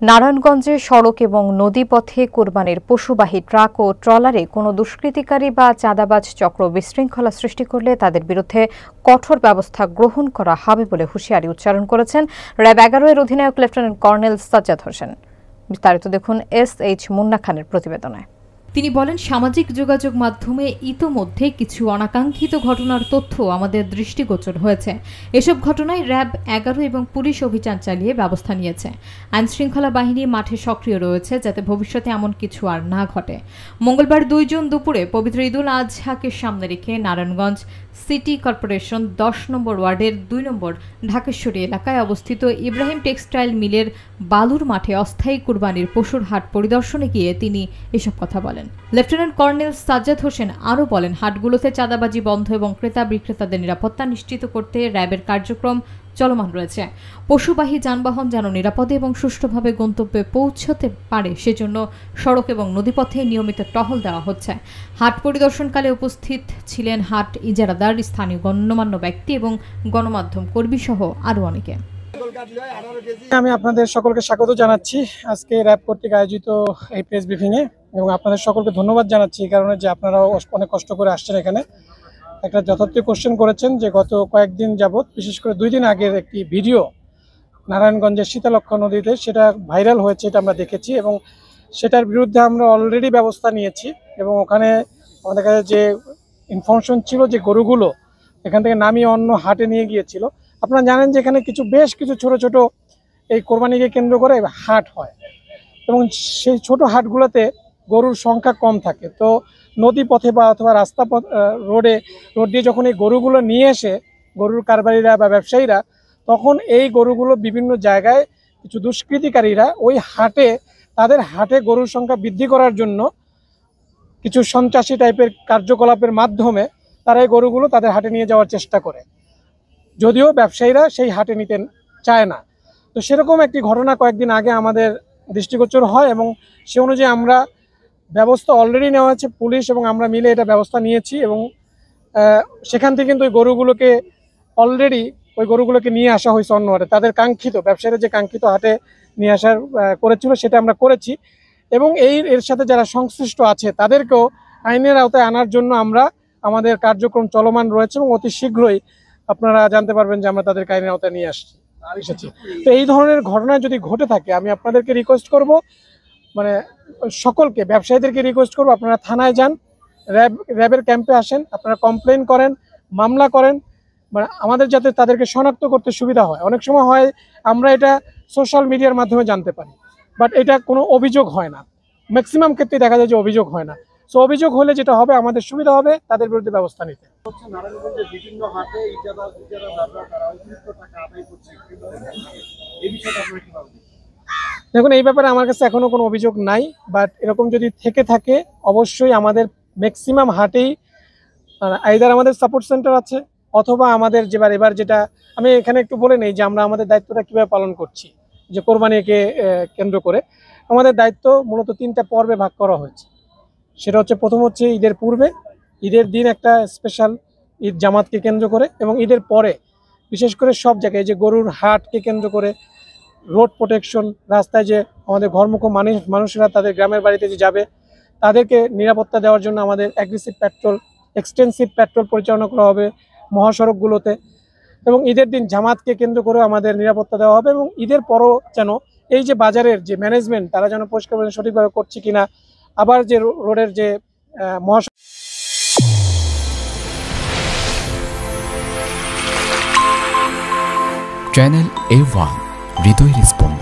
নারায়ণগঞ্জে সড়ক এবং নদীপথে কোরবানির পশুবাহী ট্রাক ও ট্রলারে কোনো দুষ্কৃতিকারী বা চাঁদাবাজ চক্র বিশৃঙ্খলা সৃষ্টি করলে তাদের বিরুদ্ধে কঠোর ব্যবস্থা গ্রহণ করা হবে বলে হুঁশিয়ারি উচ্চারণ করেছেন র্যাব 11 এর অধিনায়ক লেফটেন্যান্ট কর্নেল সাজ্জাদ হোসেন। বিস্তারিত দেখুন SH মুন্না খানের প্রতিবেদনে। তিনি বলেন, সামাজিক যোগাযোগ মাধ্যমে ইতোমধ্যে কিছু অনাকাঙ্ক্ষিত ঘটনার তথ্য আমাদের দৃষ্টিগোচর হয়েছে। এসব ঘটনায় র্যাব 11 এবং পুলিশ অভিযান চালিয়ে ব্যবস্থা নিয়েছে। আইনশৃঙ্খলা বাহিনী মাঠে সক্রিয় রয়েছে যাতে ভবিষ্যতে এমন কিছু আর না ঘটে। মঙ্গলবার 2 জুন দুপুরে পবিত্র ঈদুল আজহাকে সামনে রেখে নারায়ণগঞ্জ সিটি কর্পোরেশন 10 নম্বর ওয়ার্ডের 2 নম্বর ঢাকেশ্বরী এলাকায় অবস্থিত ইব্রাহিম টেক্সটাইল মিলের বালুর মাঠে অস্থায়ী কুরবানির পশুর হাট পরিদর্শনে গিয়ে তিনি এসব কথা বলেন। লেফটেন্যান্ট কর্নেল সাজ্জাদ হোসেন আরও বলেন, হাটগুলোতে চাঁদাবাজি বন্ধ এবং ক্রেতা বিক্রেতাদের নিরাপত্তা নিশ্চিত করতে র্যাবের কার্যক্রম চলমান রয়েছে। পশুবাহী যানবাহন যেন নিরাপদে এবং সুষ্ঠুভাবে গন্তব্যে পৌঁছতে পারে সেজন্য সড়ক এবং নদীপথে নিয়মিত টহল দেওয়া হচ্ছে। হাট পরিদর্শনকালে উপস্থিত ছিলেন হাট ইজারাদার, স্থানীয় গণ্যমান্য ব্যক্তি এবং গণমাধ্যম কর্মী সহ আরও অনেকে। আমি আপনাদের সকলকে স্বাগত জানাচ্ছি আজকে র্যাব কর্তৃক আয়োজিত এই প্রেস ব্রিফিংয়ে, এবং আপনাদের সকলকে ধন্যবাদ জানাচ্ছি এই কারণে যে আপনারাও অনেক কষ্ট করে আসছেন। এখানে একটা যথার্থ কোশ্চেন করেছেন যে গত কয়েকদিন যাবৎ, বিশেষ করে 2 দিন আগের একটি ভিডিও নারায়ণগঞ্জের শীতলক্ষ্যা নদীতে সেটা ভাইরাল হয়েছে, এটা আমরা দেখেছি এবং সেটার বিরুদ্ধে আমরা অলরেডি ব্যবস্থা নিয়েছি। এবং ওখানে আমাদের কাছে যে ইনফরমেশন ছিল যে গরুগুলো এখান থেকে নামিয়ে অন্য হাটে নিয়ে গিয়েছিল। আপনারা জানেন যে এখানে বেশ কিছু ছোট ছোট এই কোরবানিকে কেন্দ্র করে হাট হয় এবং সেই ছোট হাটগুলোতে গরুর সংখ্যা কম থাকে। তো নদী পথে বা অথবা রাস্তা রোড দিয়ে যখন এই গরুগুলো নিয়ে এসে গরুর কারবারিরা বা ব্যবসায়ীরা, তখন এই গরুগুলো বিভিন্ন জায়গায় কিছু দুষ্কৃতিকারীরা ওই হাটে তাদের হাটে গরুর সংখ্যা বৃদ্ধি করার জন্য কিছু সন্ত্রাসী টাইপের কার্যকলাপের মাধ্যমে তারা এই গরুগুলো তাদের হাটে নিয়ে যাওয়ার চেষ্টা করে, যদিও ব্যবসায়ীরা সেই হাটে নিতে চায় না। তো সেরকম একটি ঘটনা কয়েকদিন আগে আমাদের দৃষ্টিগোচর হয় এবং সে অনুযায়ী আমরা ব্যবস্থা অলরেডি নেওয়া হয়েছে। পুলিশ এবং আমরা মিলে এটা ব্যবস্থা নিয়েছি এবং সেখান থেকে কিন্তু ওই গরুগুলোকে নিয়ে আসা হয়েছে অন্য হাটে, তাদের কাঙ্ক্ষিত ব্যবসায়ীরা যে কাঙ্ক্ষিত হাটে নিয়ে আসার করেছিল সেটা আমরা করেছি। এবং এর সাথে যারা সংশ্লিষ্ট আছে তাদেরকেও আইনের আওতায় আনার জন্য আমাদের কার্যক্রম চলমান রয়েছে এবং অতি শীঘ্রই আপনারা জানতে পারবেন যে আমরা তাদের আইনের আওতায় নিয়ে এসেছি। তো এই ধরনের ঘটনা যদি ঘটে থাকে, আমি আপনাদেরকে রিকোয়েস্ট করব, মানে সকলকে ব্যবসায়ীদেরকে রিকোয়েস্ট করবো, আপনারা থানায় যান, র্যাবের ক্যাম্পে আসেন, আপনারা কমপ্লেন করেন, মামলা করেন, মানে আমাদের যাতে তাদেরকে শনাক্ত করতে সুবিধা হয়। অনেক সময় হয় আমরা এটা সোশ্যাল মিডিয়ার মাধ্যমে জানতে পারি, বাট এটা কোনো অভিযোগ হয় না। ম্যাক্সিমাম ক্ষেত্রে দেখা যায় যে অভিযোগ হয় না। সো অভিযোগ হলে যেটা হবে, আমাদের সুবিধা হবে তাদের বিরুদ্ধে ব্যবস্থা নিতে। দেখুন, এই ব্যাপারে আমার কাছে এখনো কোনো অভিযোগ নাই, বাট এরকম যদি থেকে থাকে অবশ্যই আমাদের ম্যাক্সিমাম হাটেই আইদার আমাদের সাপোর্ট সেন্টার আছে অথবা আমাদের এবার যেটা আমি এখানে একটু বলে নেই যে আমরা আমাদের দায়িত্বটা কিভাবে পালন করছি। যে কোরবানিকে কেন্দ্র করে আমাদের দায়িত্ব মূলত 3টা পর্বে ভাগ করা হয়েছে। সেটা হচ্ছে, প্রথম হচ্ছে ঈদের পূর্বে, ঈদের দিন একটা স্পেশাল ঈদ জামাতকে কেন্দ্র করে, এবং ঈদের পরে বিশেষ করে সব জায়গায় যে গরুর হাটকে কেন্দ্র করে রোড প্রোটেকশন, রাস্তায় যে আমাদের ঘরমুখ মানুষেরা তাদের গ্রামের বাড়িতে যে যাবে তাদেরকে নিরাপত্তা দেওয়ার জন্য আমাদের এক্সটেন্সিভ পেট্রোল পরিচালনা করা হবে মহাসড়কগুলোতে। এবং ঈদের দিন জামাতকে কেন্দ্র করে আমাদের নিরাপত্তা দেওয়া হবে। এবং ঈদের পরও যেন এই যে বাজারের যে ম্যানেজমেন্ট, তারা যেন পরিষ্কার সঠিকভাবে করছে কিনা, আবার যে রোডের যে মহাসড়ক। চ্যানেল A1 হৃদয়ের স্পন্দন।